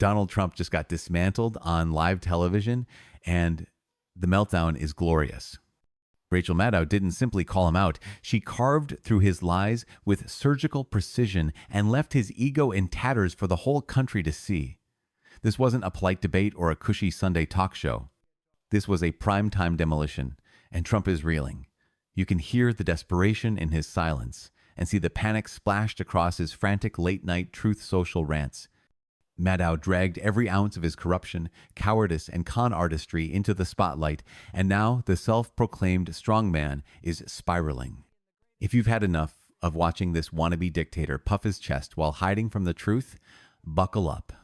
Donald Trump just got dismantled on live television, and the meltdown is glorious. Rachel Maddow didn't simply call him out. She carved through his lies with surgical precision and left his ego in tatters for the whole country to see. This wasn't a polite debate or a cushy Sunday talk show. This was a primetime demolition, and Trump is reeling. You can hear the desperation in his silence and see the panic splashed across his frantic late-night Truth Social rants. Maddow dragged every ounce of his corruption, cowardice, and con artistry into the spotlight, and now the self-proclaimed strongman is spiraling. If you've had enough of watching this wannabe dictator puff his chest while hiding from the truth, buckle up.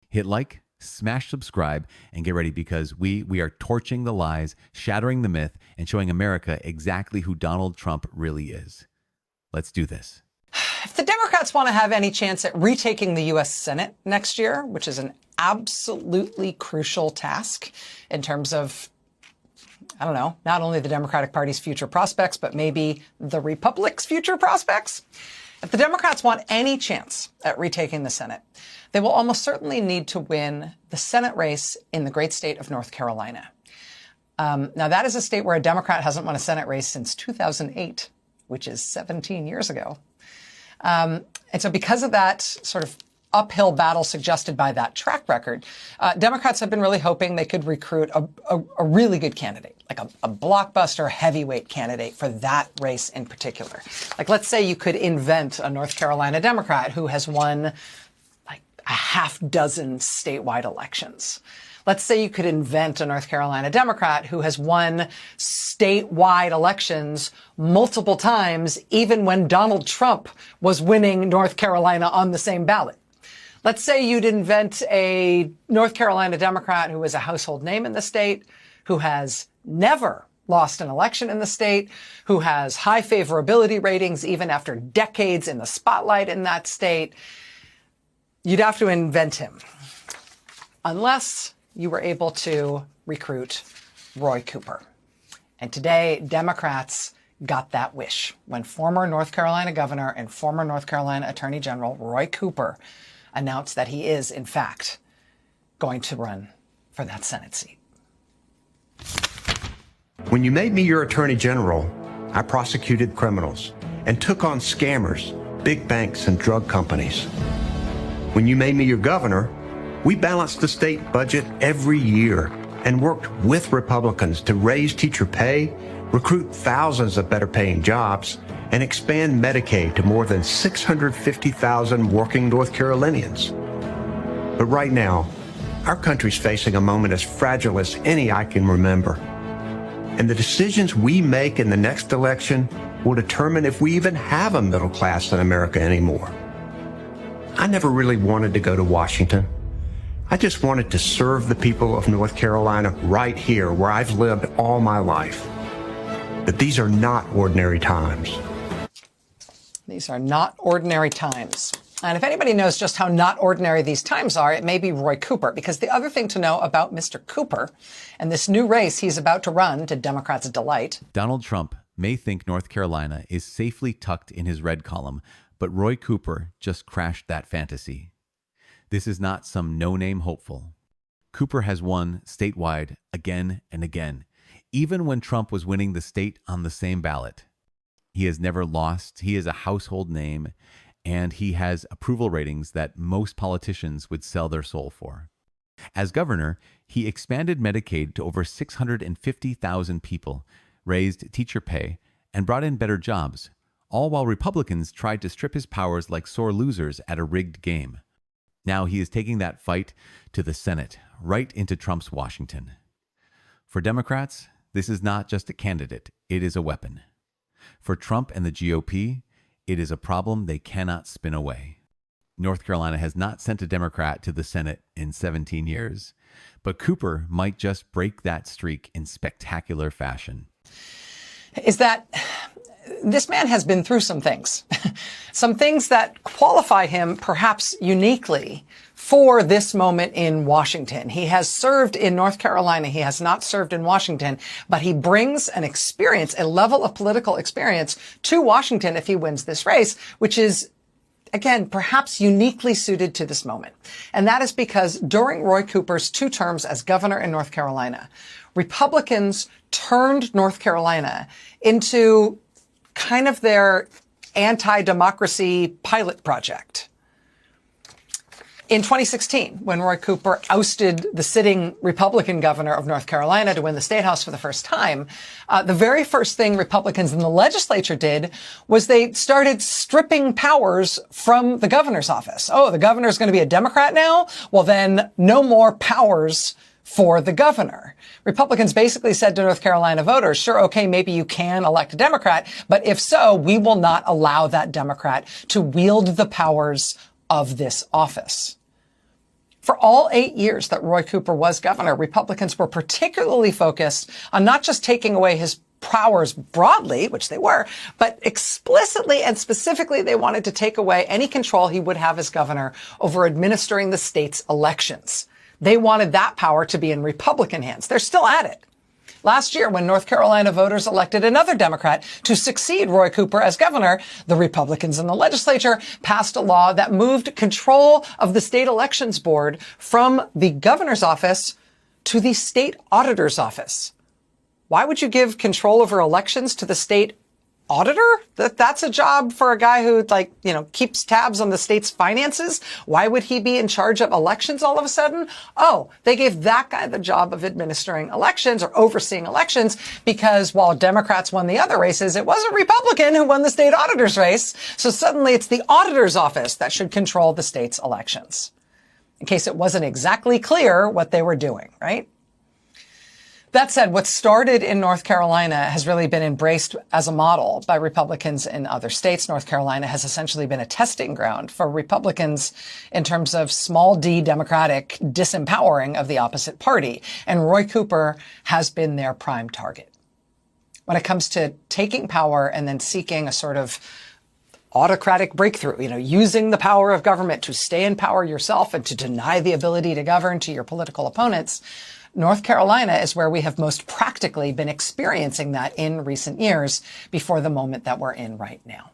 Hit like, smash subscribe, and get ready, because we are torching the lies, shattering the myth, and showing America exactly who Donald Trump really is. Let's do this. If the Democrats want to have any chance at retaking the U.S. Senate next year, which is an absolutely crucial task in terms of, I don't know, not only the Democratic Party's future prospects, but maybe the Republic's future prospects. If the Democrats want any chance at retaking the Senate, they will almost certainly need to win the Senate race in the great state of North Carolina. Now, that is a state where a Democrat hasn't won a Senate race since 2008, which is 17 years ago. And so because of that sort of uphill battle suggested by that track record, Democrats have been really hoping they could recruit a really good candidate, like a blockbuster heavyweight candidate for that race in particular. Like, let's say you could invent a North Carolina Democrat who has won like a half dozen statewide elections. Let's say you could invent a North Carolina Democrat who has won statewide elections multiple times, even when Donald Trump was winning North Carolina on the same ballot. Let's say you'd invent a North Carolina Democrat who is a household name in the state, who has never lost an election in the state, who has high favorability ratings even after decades in the spotlight in that state. You'd have to invent him. Unless you were able to recruit Roy Cooper. And today, Democrats got that wish when former North Carolina governor and former North Carolina Attorney General Roy Cooper announced that he is, in fact, going to run for that Senate seat. When you made me your Attorney General, I prosecuted criminals and took on scammers, big banks, and drug companies. When you made me your governor, we balanced the state budget every year and worked with Republicans to raise teacher pay, recruit thousands of better-paying jobs, and expand Medicaid to more than 650,000 working North Carolinians. But right now, our country's facing a moment as fragile as any I can remember. And the decisions we make in the next election will determine if we even have a middle class in America anymore. I never really wanted to go to Washington. I just wanted to serve the people of North Carolina right here where I've lived all my life. But these are not ordinary times. These are not ordinary times. And if anybody knows just how not ordinary these times are, it may be Roy Cooper, because the other thing to know about Mr. Cooper and this new race he's about to run to Democrats' delight. Donald Trump may think North Carolina is safely tucked in his red column, but Roy Cooper just crashed that fantasy. This is not some no-name hopeful. Cooper has won statewide again and again, even when Trump was winning the state on the same ballot. He has never lost. He is a household name, and he has approval ratings that most politicians would sell their soul for. As governor, he expanded Medicaid to over 650,000 people, raised teacher pay, and brought in better jobs, all while Republicans tried to strip his powers like sore losers at a rigged game. Now he is taking that fight to the Senate, right into Trump's Washington. For Democrats, this is not just a candidate, it is a weapon. For Trump and the GOP, it is a problem they cannot spin away. North Carolina has not sent a Democrat to the Senate in 17 years, but Cooper might just break that streak in spectacular fashion. Is that this man has been through some things, some things that qualify him perhaps uniquely for this moment in Washington. He has served in North Carolina. He has not served in Washington, but he brings an experience, a level of political experience to Washington if he wins this race, which is again, perhaps uniquely suited to this moment. And that is because during Roy Cooper's 2 terms as governor in North Carolina, Republicans turned North Carolina into kind of their anti-democracy pilot project. In 2016, when Roy Cooper ousted the sitting Republican governor of North Carolina to win the state house for the first time, the very first thing Republicans in the legislature did was they started stripping powers from the governor's office. Oh, the governor's going to be a Democrat now? Well, then no more powers for the governor. Republicans basically said to North Carolina voters, sure, okay, maybe you can elect a Democrat, but if so, we will not allow that Democrat to wield the powers of this office. For all 8 years that Roy Cooper was governor, Republicans were particularly focused on not just taking away his powers broadly, which they were, but explicitly and specifically, they wanted to take away any control he would have as governor over administering the state's elections. They wanted that power to be in Republican hands. They're still at it. Last year, when North Carolina voters elected another Democrat to succeed Roy Cooper as governor, the Republicans in the legislature passed a law that moved control of the state elections board from the governor's office to the state auditor's office. Why would you give control over elections to the state auditor? That's a job for a guy who, keeps tabs on the state's finances. Why would he be in charge of elections all of a sudden? Oh, they gave that guy the job of administering elections or overseeing elections because while Democrats won the other races, it was a Republican who won the state auditor's race. So suddenly it's the auditor's office that should control the state's elections. In case it wasn't exactly clear what they were doing, right? That said, what started in North Carolina has really been embraced as a model by Republicans in other states. North Carolina has essentially been a testing ground for Republicans in terms of small d Democratic disempowering of the opposite party. And Roy Cooper has been their prime target. When it comes to taking power and then seeking a sort of autocratic breakthrough, using the power of government to stay in power yourself and to deny the ability to govern to your political opponents, North Carolina is where we have most practically been experiencing that in recent years before the moment that we're in right now.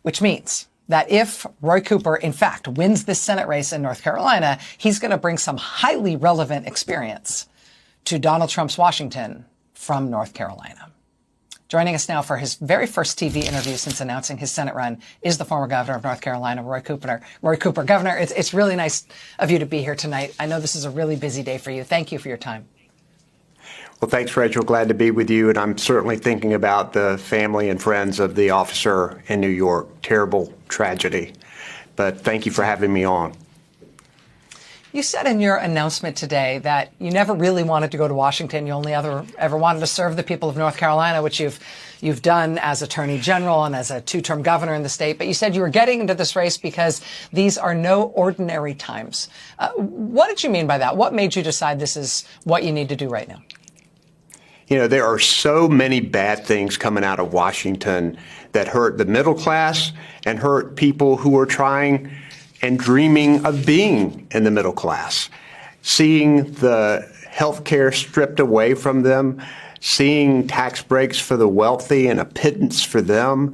Which means that if Roy Cooper, in fact, wins this Senate race in North Carolina, he's going to bring some highly relevant experience to Donald Trump's Washington from North Carolina. Joining us now for his very first TV interview since announcing his Senate run is the former governor of North Carolina, Roy Cooper. Roy Cooper, Governor, it's really nice of you to be here tonight. I know this is a really busy day for you. Thank you for your time. Well, thanks, Rachel. Glad to be with you. And I'm certainly thinking about the family and friends of the officer in New York. Terrible tragedy. But thank you for having me on. You said in your announcement today that you never really wanted to go to Washington. You only ever wanted to serve the people of North Carolina, which you've done as Attorney General and as a 2-term governor in the state. But you said you were getting into this race because these are no ordinary times. What did you mean by that? What made you decide this is what you need to do right now? There are so many bad things coming out of Washington that hurt the middle class and hurt people who are trying and dreaming of being in the middle class, seeing the health care stripped away from them, seeing tax breaks for the wealthy and a pittance for them.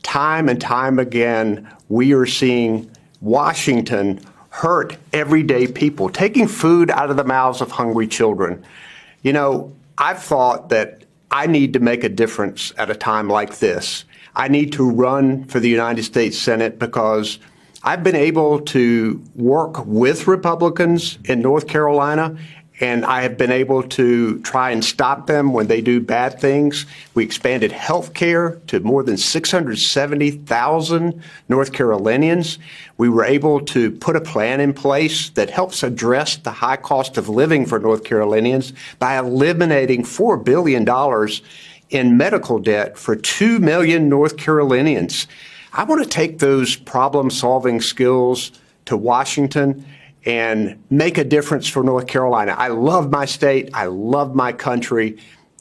Time and time again, we are seeing Washington hurt everyday people, taking food out of the mouths of hungry children. I've thought that I need to make a difference at a time like this. I need to run for the United States Senate because I've been able to work with Republicans in North Carolina, and I have been able to try and stop them when they do bad things. We expanded health care to more than 670,000 North Carolinians. We were able to put a plan in place that helps address the high cost of living for North Carolinians by eliminating $4 billion in medical debt for 2 million North Carolinians. I want to take those problem-solving skills to Washington and make a difference for North Carolina. I love my state. I love my country.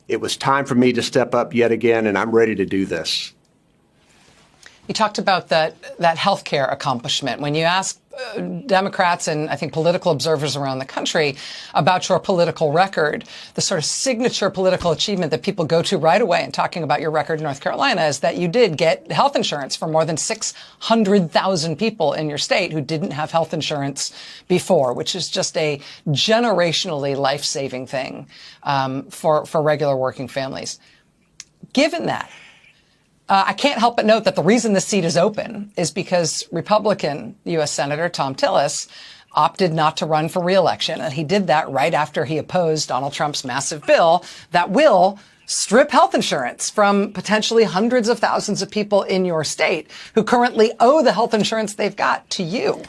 It was time for me to step up yet again, and I'm ready to do this. You talked about that healthcare accomplishment. When you ask Democrats and I think political observers around the country about your political record, the sort of signature political achievement that people go to right away in talking about your record in North Carolina is that you did get health insurance for more than 600,000 people in your state who didn't have health insurance before, which is just a generationally life-saving thing for regular working families. Given that, I can't help but note that the reason this seat is open is because Republican U.S. Senator Thom Tillis opted not to run for re-election. And he did that right after he opposed Donald Trump's massive bill that will strip health insurance from potentially hundreds of thousands of people in your state who currently owe the health insurance they've got to you.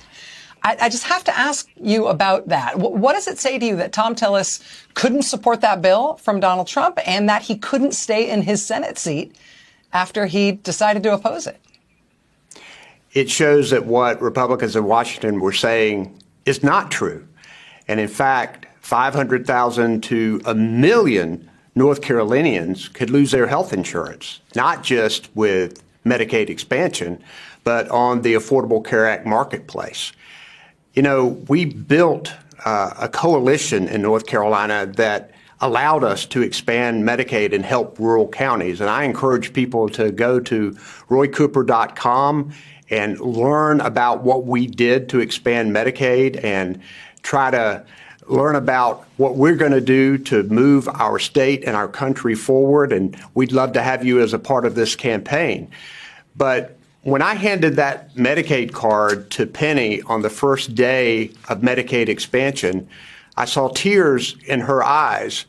I just have to ask you about that. What does it say to you that Thom Tillis couldn't support that bill from Donald Trump and that he couldn't stay in his Senate seat after he decided to oppose it? It shows that what Republicans in Washington were saying is not true. And in fact, 500,000 to 1 million North Carolinians could lose their health insurance, not just with Medicaid expansion, but on the Affordable Care Act marketplace. You know, we built a coalition in North Carolina that allowed us to expand Medicaid and help rural counties. And I encourage people to go to roycooper.com and learn about what we did to expand Medicaid and try to learn about what we're going to do to move our state and our country forward. And we'd love to have you as a part of this campaign. But when I handed that Medicaid card to Penny on the first day of Medicaid expansion, I saw tears in her eyes,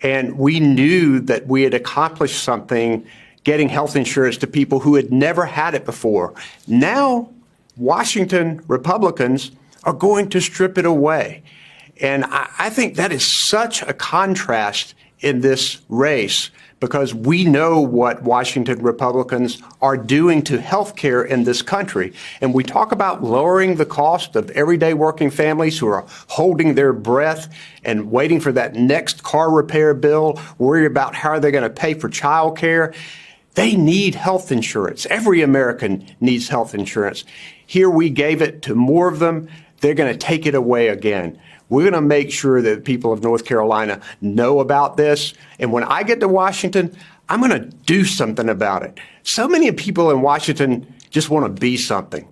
and we knew that we had accomplished something getting health insurance to people who had never had it before. Now, Washington Republicans are going to strip it away. And I think that is such a contrast in this race, because we know what Washington Republicans are doing to health care in this country. And we talk about lowering the cost of everyday working families who are holding their breath and waiting for that next car repair bill, worry about how they're going to pay for child care. They need health insurance. Every American needs health insurance. Here we gave it to more of them. They're going to take it away again. We're going to make sure that people of North Carolina know about this. And when I get to Washington, I'm going to do something about it. So many people in Washington just want to be something.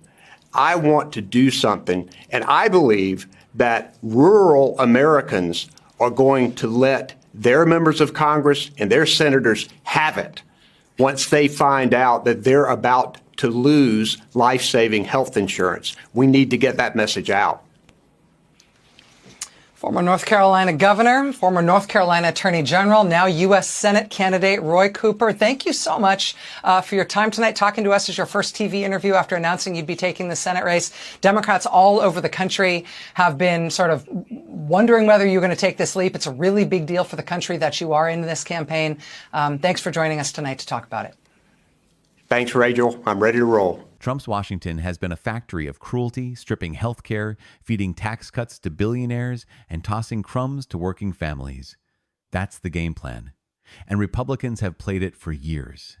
I want to do something. And I believe that rural Americans are going to let their members of Congress and their senators have it once they find out that they're about to lose life-saving health insurance. We need to get that message out. Former North Carolina governor, former North Carolina attorney general, now U.S. Senate candidate Roy Cooper. Thank you so much for your time tonight, talking to us as your first TV interview after announcing you'd be taking the Senate race. Democrats all over the country have been sort of wondering whether you're going to take this leap. It's a really big deal for the country that you are in this campaign. Thanks for joining us tonight to talk about it. Thanks, Rachel. I'm ready to roll. Trump's Washington has been a factory of cruelty, stripping health care, feeding tax cuts to billionaires, and tossing crumbs to working families. That's the game plan. And Republicans have played it for years.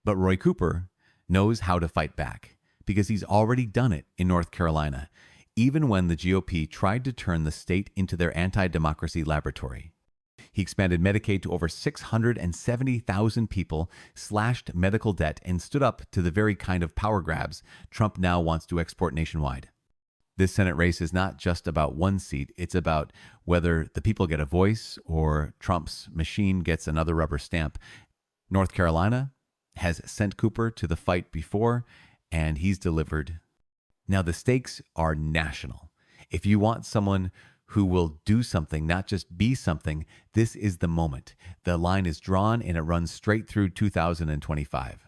But Roy Cooper knows how to fight back, because he's already done it in North Carolina, even when the GOP tried to turn the state into their anti-democracy laboratory. He expanded Medicaid to over 670,000 people, slashed medical debt, and stood up to the very kind of power grabs Trump now wants to export nationwide. This Senate race is not just about one seat. It's about whether the people get a voice or Trump's machine gets another rubber stamp. North Carolina has sent Cooper to the fight before, and he's delivered. Now, the stakes are national. If you want someone who will do something, not just be something, this is the moment. The line is drawn and it runs straight through 2025.